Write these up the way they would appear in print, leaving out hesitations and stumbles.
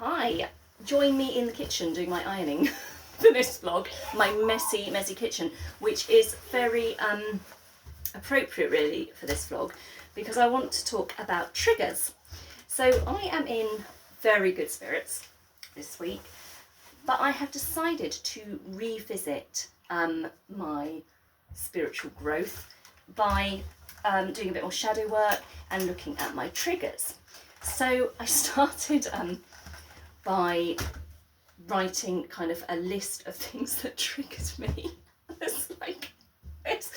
Hi, join me in the kitchen doing my ironing for this vlog, my messy kitchen, which is very appropriate really for this vlog because I want to talk about triggers. So I am in very good spirits this week, but I have decided to revisit my spiritual growth by doing a bit more shadow work and looking at my triggers. So I started by writing kind of a list of things that triggered me. It's like, I was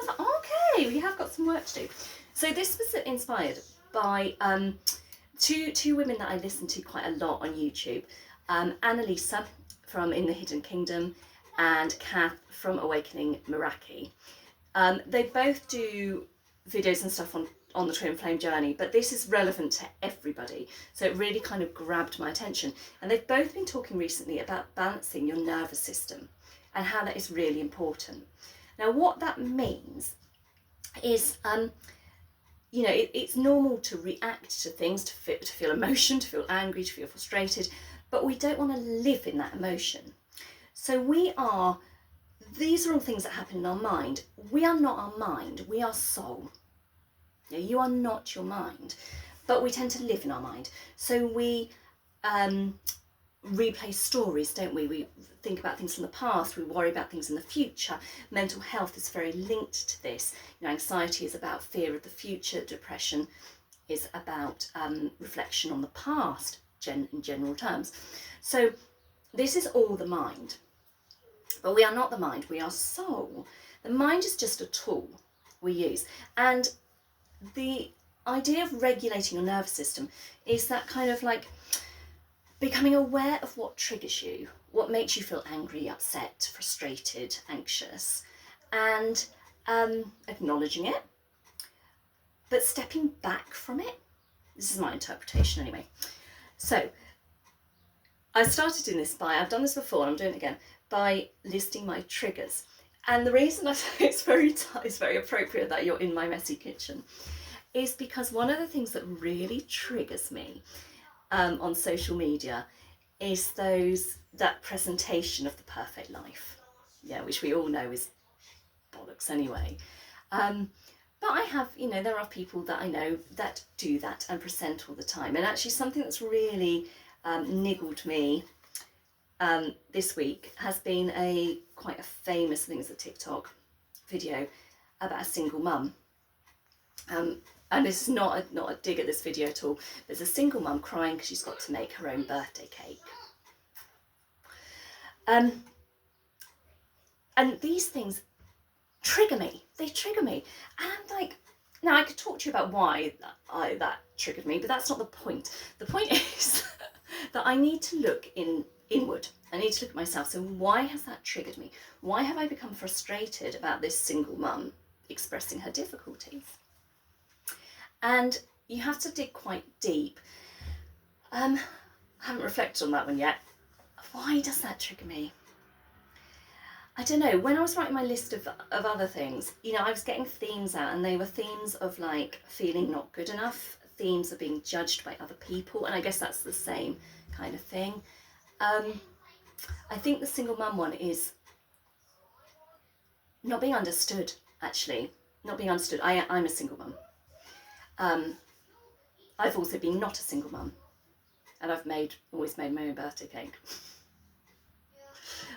like, okay, we have got some work to do. So this was inspired by two women that I listen to quite a lot on YouTube, Annalisa from In the Hidden Kingdom and Kath from Awakening Meraki. They both do videos and stuff on the twin flame journey, but this is relevant to everybody, so it really kind of grabbed my attention. And they've both been talking recently about balancing your nervous system and how that is really important. Now what that means is you know, it's normal to react to things, to feel emotion, to feel angry, to feel frustrated, but we don't want to live in that emotion. So these are all things that happen in our mind. We are not our mind, we are soul. You are not your mind, but we tend to live in our mind. So we replay stories, don't we? We think about things from the past, we worry about things in the future. Mental health is very linked to this. You know, anxiety is about fear of the future, depression is about reflection on the past, in general terms. So this is all the mind, but we are not the mind, we are soul. The mind is just a tool we use, and the idea of regulating your nervous system is that kind of like becoming aware of what triggers you, what makes you feel angry, upset, frustrated, anxious, and acknowledging it, but stepping back from it. This is my interpretation anyway. So I started doing this I've done this before and I'm doing it again, by listing my triggers. And the reason I say it's very appropriate that you're in my messy kitchen is because one of the things that really triggers me on social media is that presentation of the perfect life, yeah, which we all know is bollocks anyway. But I have, you know, there are people that I know that do that and present all the time. And actually something that's really niggled me this week has been quite a famous, I think it's a TikTok video about a single mum. And this is not a dig at this video at all. There's a single mum crying because she's got to make her own birthday cake. And these things trigger me. They trigger me. And I'm like, now I could talk to you about why that triggered me, but that's not the point. The point is that I need to look inward. I need to look at myself. So why has that triggered me? Why have I become frustrated about this single mum expressing her difficulties? And you have to dig quite deep. I haven't reflected on that one yet. Why does that trigger me? I don't know. When I was writing my list of other things, you know, I was getting themes out, and they were themes of like feeling not good enough, themes of being judged by other people, and I guess that's the same kind of thing. I think the single mum one is not being understood, actually. Not being understood. I'm a single mum. I've also been not a single mum, and I've always made my own birthday cake.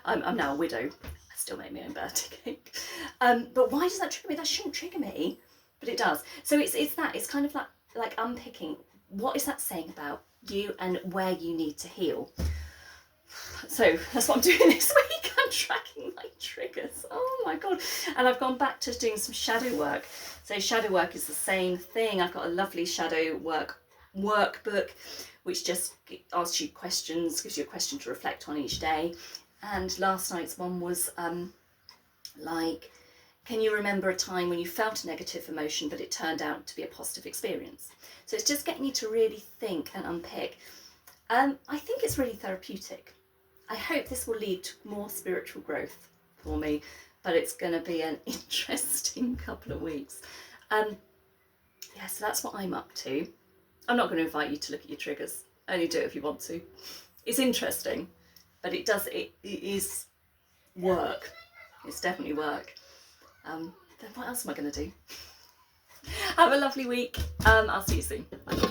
I'm now a widow. I still make my own birthday cake. But why does that trigger me? That shouldn't trigger me, but it does. So it's kind of like unpicking what is that saying about you and where you need to heal. So that's what I'm doing this week. I'm tracking my triggers. Oh my God. And I've gone back to doing some shadow work. So shadow work is the same thing. I've got a lovely shadow work workbook, which just asks you questions, gives you a question to reflect on each day. And last night's one was like, can you remember a time when you felt a negative emotion, but it turned out to be a positive experience? So it's just getting you to really think and unpick. I think it's really therapeutic. I hope this will lead to more spiritual growth for me, but it's going to be an interesting couple of weeks. Yeah, so that's what I'm up to. I'm not going to invite you to look at your triggers. only do it if you want to. It's interesting, but it is work. It's definitely work. Then what else am I going to do? Have a lovely week. I'll see you soon. Bye.